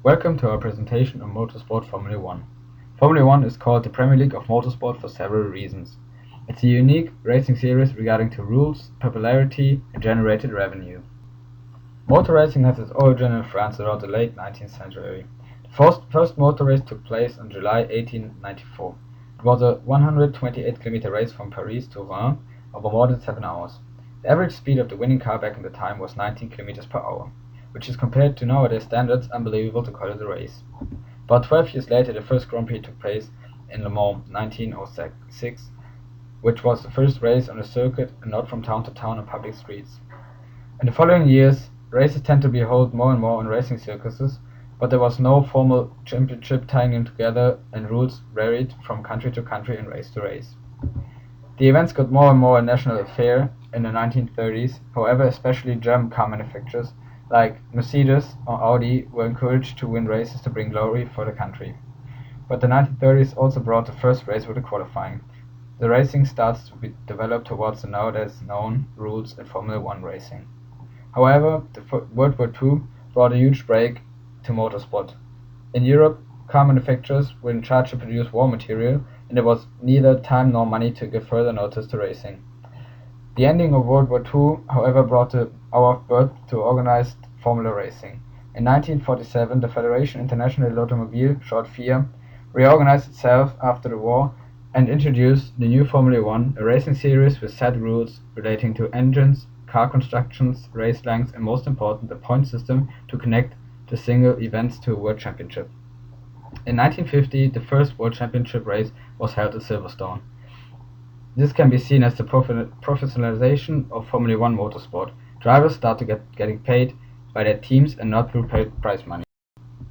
Welcome to our presentation on Motorsport Formula One. Formula One is called the Premier League of Motorsport for several reasons. It's a unique racing series regarding to rules, popularity, and generated revenue. Motor racing has its origin in France around the late 19th century. The first motor race took place on July 1894. It was a 128-kilometer race from Paris to Rouen over more than 7 hours. The average speed of the winning car back in the time was 19 kilometers per hour, which is compared to nowadays standards unbelievable to call it a race. About 12 years later, the first Grand Prix took place in Le Mans 1906, which was the first race on a circuit and not from town to town on public streets. In the following years, races tend to be held more and more on racing circuses, but there was no formal championship tying them together, and rules varied from country to country and race to race. The events got more and more a national affair in the 1930s. However, especially German car manufacturers like Mercedes or Audi were encouraged to win races to bring glory for the country. But the 1930s also brought the first race with the qualifying. The racing starts to be developed towards the nowadays known rules in Formula One racing. However, World War II brought a huge break to motorsport. In Europe, car manufacturers were in charge to produce war material, and there was neither time nor money to give further notice to racing. The ending of World War II, however, brought the hour of birth to organized formula racing. In 1947, the Fédération Internationale d'Automobile, short FIA, reorganized itself after the war and introduced the new Formula One, a racing series with set rules relating to engines, car constructions, race lengths, and most important, a point system to connect the single events to a world championship. In 1950, the first World Championship race was held at Silverstone. This can be seen as the professionalization of Formula One motorsport. Drivers start to getting paid by their teams and not through prize money.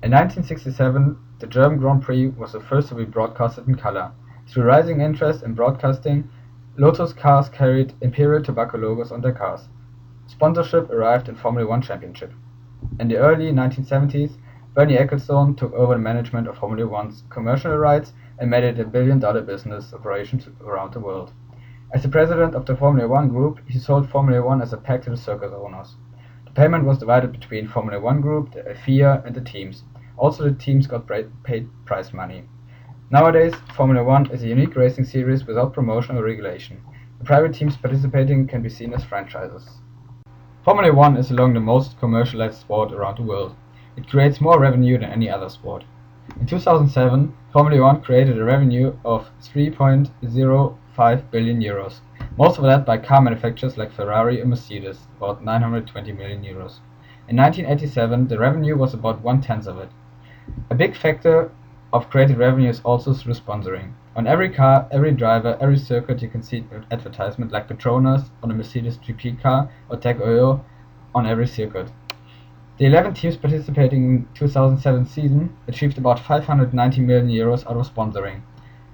In 1967, the German Grand Prix was the first to be broadcasted in color. Through rising interest in broadcasting, Lotus cars carried Imperial Tobacco logos on their cars. Sponsorship arrived in Formula One Championship. In the early 1970s, Bernie Ecclestone took over the management of Formula One's commercial rights and made it a billion-dollar business operation around the world. As the president of the Formula One Group, he sold Formula One as a pack to the circus owners. The payment was divided between Formula One Group, the FIA, and the teams. Also, the teams got paid prize money. Nowadays, Formula One is a unique racing series without promotion or regulation. The private teams participating can be seen as franchises. Formula One is along the most commercialized sport around the world. It creates more revenue than any other sport. In 2007, Formula One created a revenue of €3.05 billion, most of that by car manufacturers like Ferrari and Mercedes, about €920 million. In 1987, the revenue was about one-tenth of it. A big factor of created revenue is also through sponsoring. On every car, every driver, every circuit, you can see an advertisement like Petronas on a Mercedes GP car or Tag Heuer on every circuit. The 11 teams participating in 2007 season achieved about €590 million out of sponsoring.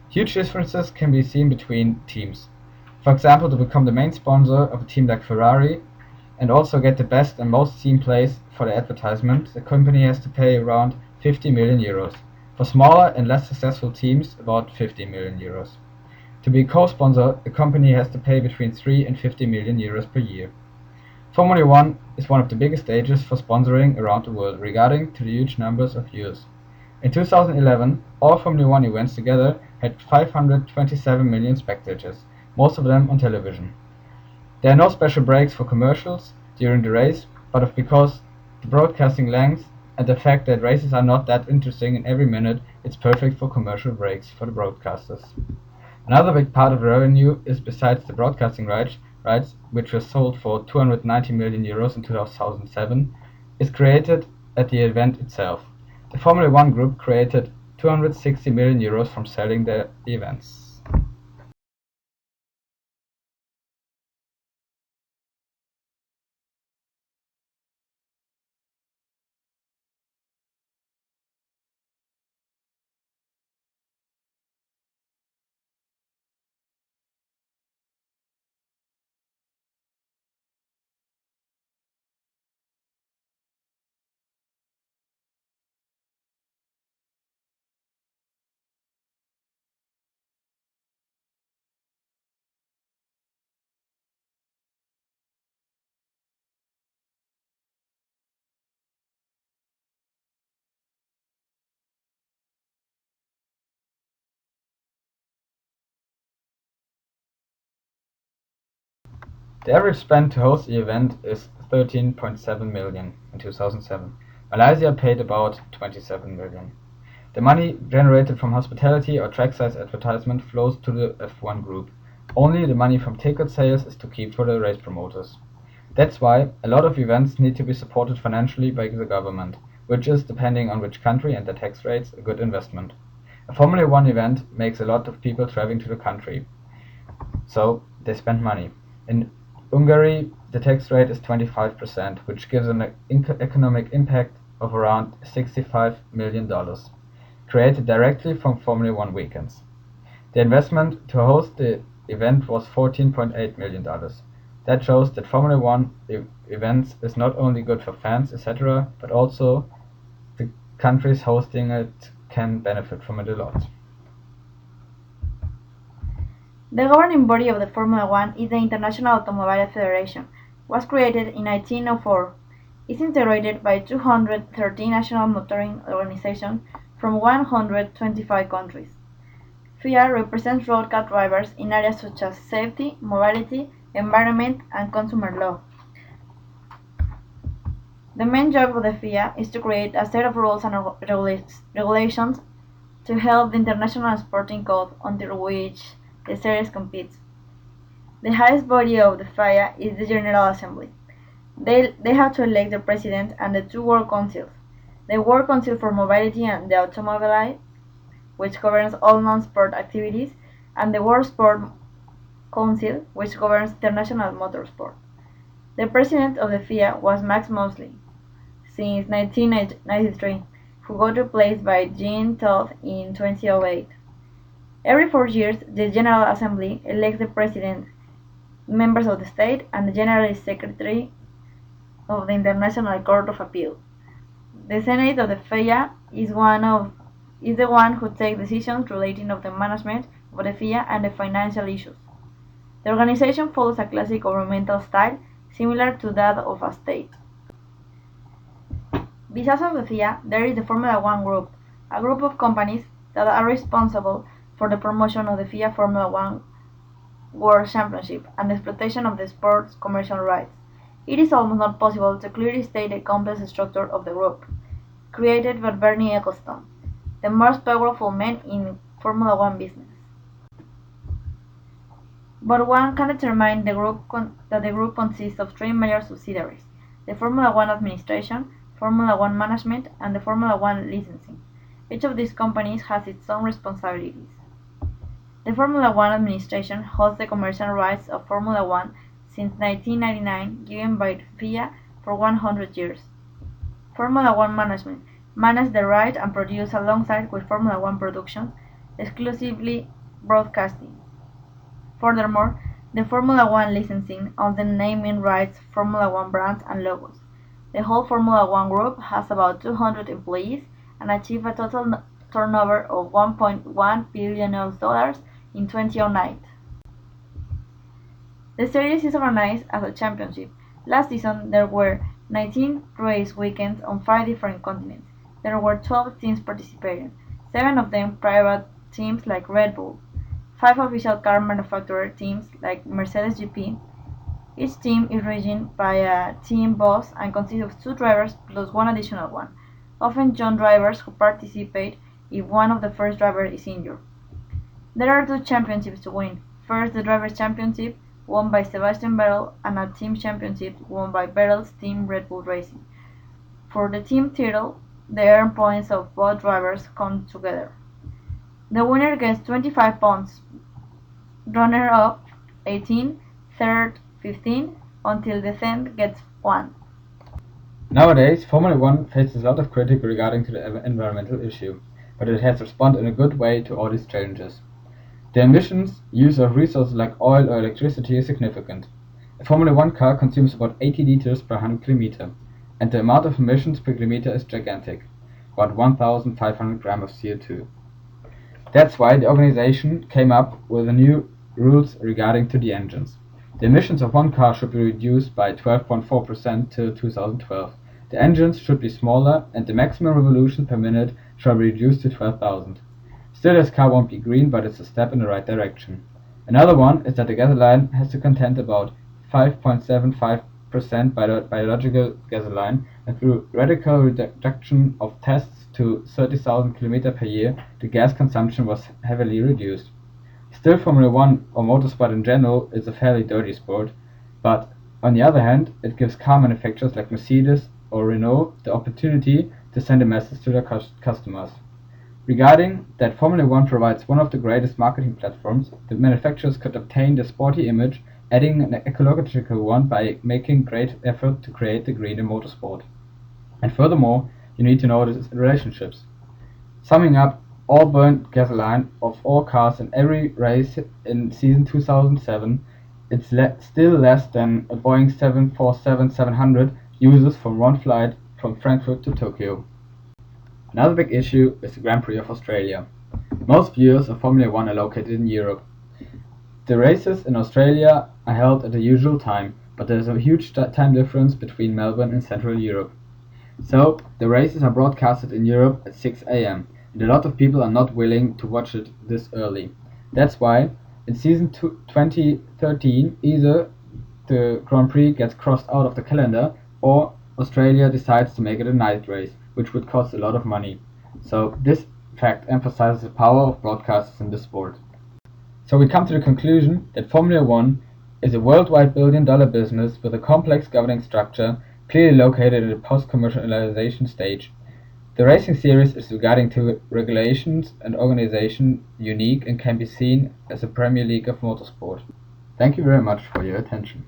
Huge differences can be seen between teams. For example, to become the main sponsor of a team like Ferrari and also get the best and most seen place for the advertisement, the company has to pay around €50 million. For smaller and less successful teams, about €50 million. To be a co-sponsor, a company has to pay between €3 and €50 million per year. Formula One is one of the biggest stages for sponsoring around the world regarding to the huge numbers of viewers. In 2011, all Formula One events together had 527 million spectators, most of them on television. There are no special breaks for commercials during the race, but because the broadcasting length and the fact that races are not that interesting in every minute, it's perfect for commercial breaks for the broadcasters. Another big part of the revenue is, besides the broadcasting rights, which were sold for €290 million in 2007, is created at the event itself. The Formula One Group created €260 million from selling the events. The average spend to host the event is 13.7 million in 2007. Malaysia paid about 27 million. The money generated from hospitality or trackside advertisement flows to the F1 group. Only the money from ticket sales is to keep for the race promoters. That's why a lot of events need to be supported financially by the government, which is, depending on which country and the tax rates, a good investment. A Formula One event makes a lot of people traveling to the country, so they spend money. In Hungary, the tax rate is 25%, which gives an economic impact of around $65 million, created directly from Formula One weekends. The investment to host the event was $14.8 million. That shows that Formula One events is not only good for fans, etc., but also the countries hosting it can benefit from it a lot. The governing body of the Formula One is the International Automobile Federation. Was created in 1904. It's integrated by 213 national motoring organizations from 125 countries. FIA represents road car drivers in areas such as safety, mobility, environment, and consumer law. The main job of the FIA is to create a set of rules and regulations to help the international sporting code under which the series competes. The highest body of the FIA is the General Assembly. They have to elect the president and the two World Councils. The World Council for Mobility and the Automobile, which governs all non-sport activities, and the World Sport Council, which governs international motorsport. The president of the FIA was Max Mosley since 1993, who got replaced by Jean Todt in 2008. Every 4 years, the General Assembly elects the president, members of the state, and the General Secretary of the International Court of Appeal. The Senate of the FIA is the one who takes decisions relating to the management of the FIA and the financial issues. The organization follows a classic governmental style similar to that of a state. Besides of the FIA, there is the Formula One Group, a group of companies that are responsible for the promotion of the FIA Formula One World Championship and the exploitation of the sport's commercial rights. It is almost not possible to clearly state the complex structure of the group, created by Bernie Ecclestone, the most powerful man in Formula One business. But one can determine that the group consists of three major subsidiaries: the Formula One Administration, Formula One Management, and the Formula One Licensing. Each of these companies has its own responsibilities. The Formula One Administration holds the commercial rights of Formula One since 1999, given by FIA for 100 years. Formula One Management manages the right and produce alongside with Formula One Productions, exclusively broadcasting. Furthermore, the Formula One Licensing owns the naming rights, Formula One brands and logos. The whole Formula One group has about 200 employees and achieved a total turnover of $1.1 billion in 2009. The series is organized as a championship. Last season there were 19 race weekends on 5 different continents. There were 12 teams participating, 7 of them private teams like Red Bull, 5 official car manufacturer teams like Mercedes GP. Each team is ridden by a team boss and consists of 2 drivers plus 1 additional one, often young drivers who participate if one of the first drivers is injured. There are 2 championships to win. First, the Drivers' Championship, won by Sebastian Vettel, and a Team Championship won by Vettel's team Red Bull Racing. For the team title, the earned points of both drivers come together. The winner gets 25 points, runner-up 18, third 15, until the 10th gets 1. Nowadays, Formula One faces a lot of critique regarding to the environmental issue, but it has responded in a good way to all these challenges. The emissions use of resources like oil or electricity is significant. A Formula One car consumes about 80 liters per 100 km, and the amount of emissions per kilometer is gigantic, about 1,500 grams of CO2. That's why the organization came up with the new rules regarding to the engines. The emissions of one car should be reduced by 12.4% till 2012. The engines should be smaller, and the maximum revolutions per minute shall be reduced to 12,000. Still, this car won't be green, but it's a step in the right direction. Another one is that the gasoline has to contain about 5.75% biological gasoline, and through radical reduction of tests to 30,000 km per year, the gas consumption was heavily reduced. Still, Formula One, or motorsport in general, is a fairly dirty sport, but on the other hand, it gives car manufacturers like Mercedes or Renault the opportunity to send a message to their customers. Regarding that Formula One provides one of the greatest marketing platforms, the manufacturers could obtain the sporty image, adding an ecological one by making great effort to create the greener motorsport. And furthermore, you need to notice relationships. Summing up all burnt gasoline of all cars in every race in season 2007, it's still less than a Boeing 747-700 uses for one flight from Frankfurt to Tokyo. Another big issue is the Grand Prix of Australia. Most viewers of Formula One are located in Europe. The races in Australia are held at the usual time, but there is a huge time difference between Melbourne and Central Europe. So, the races are broadcasted in Europe at 6 a.m., and a lot of people are not willing to watch it this early. That's why, in season 2013, either the Grand Prix gets crossed out of the calendar, or Australia decides to make it a night race, which would cost a lot of money. So this fact emphasizes the power of broadcasters in this sport. So we come to the conclusion that Formula One is a worldwide billion-dollar business with a complex governing structure, clearly located at a post-commercialization stage. The racing series is regarding to regulations and organization unique and can be seen as a Premier League of motorsport. Thank you very much for your attention.